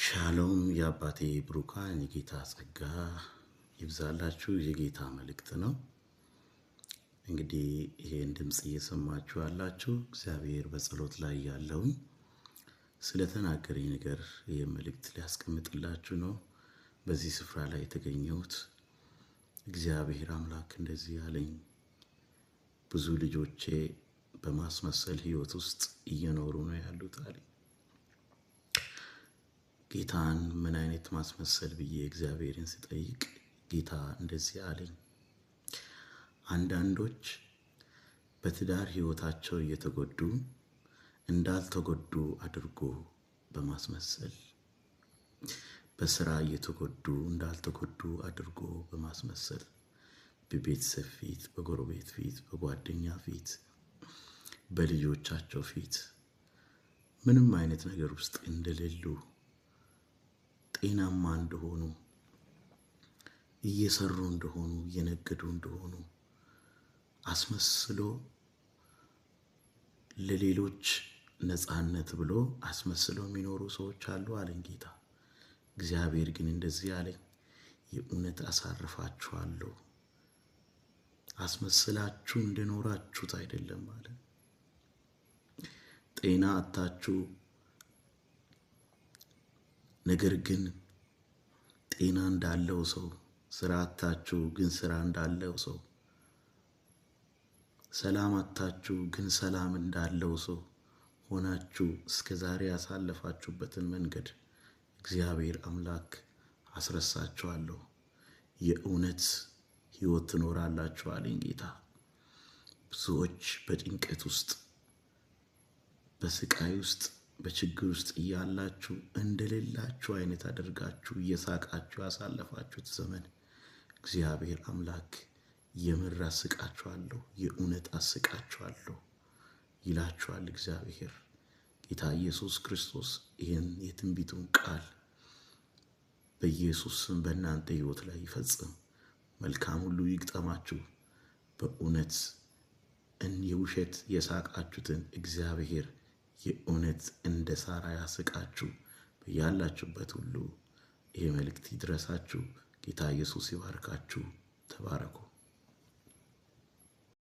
ሻሎም የአባቴ ብሩካን የጌታ ጸጋ ይብዛላችሁ። የጌታ መልእክት ነው። እንግዲህ ይሄን ድምጽ እየሰማችሁ ያላችሁ እግዚአብሔር በጸሎት ላይ ያለውን ስለተናገረኝ ነገር ይሄ መልእክት ሊያስቀምጥላችሁ ነው በዚህ ስፍራ ላይ የተገኘሁት። እግዚአብሔር አምላክ እንደዚህ ያለኝ ብዙ ልጆቼ በማስመሰል ህይወት ውስጥ እየኖሩ ነው ያሉት አለኝ። ጌታን ምን አይነት ማስመሰል ብዬ እግዚአብሔርን ስጠይቅ ጌታ እንደዚህ አለኝ። አንዳንዶች በትዳር ህይወታቸው እየተጎዱ እንዳልተጎዱ አድርጎ በማስመሰል፣ በስራ እየተጎዱ እንዳልተጎዱ አድርጎ በማስመሰል፣ በቤተሰብ ፊት፣ በጎረቤት ፊት፣ በጓደኛ ፊት፣ በልጆቻቸው ፊት ምንም አይነት ነገር ውስጥ እንደሌሉ፣ ጤናማ እንደሆኑ፣ እየሰሩ እንደሆኑ፣ እየነገዱ እንደሆኑ አስመስሎ ለሌሎች ነፃነት ብሎ አስመስሎ የሚኖሩ ሰዎች አሉ አለኝ ጌታ። እግዚአብሔር ግን እንደዚህ አለኝ፣ የእውነት አሳርፋችኋለሁ። አስመስላችሁ እንደኖራችሁት አይደለም አለ። ጤና አጣችሁ፣ ነገር ግን ጤና እንዳለው ሰው፣ ስራ አጣችሁ ግን ስራ እንዳለው ሰው፣ ሰላም አጣችሁ ግን ሰላም እንዳለው ሰው ሆናችሁ እስከዛሬ ያሳለፋችሁበትን መንገድ እግዚአብሔር አምላክ አስረሳችኋለሁ። የእውነት ህይወት ትኖራላችሁ አለኝ ጌታ። ብዙዎች በጭንቀት ውስጥ፣ በስቃይ ውስጥ፣ በችግር ውስጥ እያላችሁ እንደሌላችሁ አይነት አድርጋችሁ እየሳቃችሁ ያሳለፋችሁት ዘመን እግዚአብሔር አምላክ የምር አስቃችኋለሁ፣ የእውነት አስቃችኋለሁ ይላችኋል እግዚአብሔር። ጌታ ኢየሱስ ክርስቶስ ይህን የትንቢቱን ቃል በኢየሱስ ስም በእናንተ ህይወት ላይ ይፈጽም። መልካም ሁሉ ይግጠማችሁ። በእውነት የውሸት የሳቃችሁትን እግዚአብሔር የእውነት እንደ ሳራ ያስቃችሁ። በያላችሁበት ሁሉ ይሄ መልእክት ይድረሳችሁ። ጌታ ኢየሱስ ይባርካችሁ። ተባረኩ።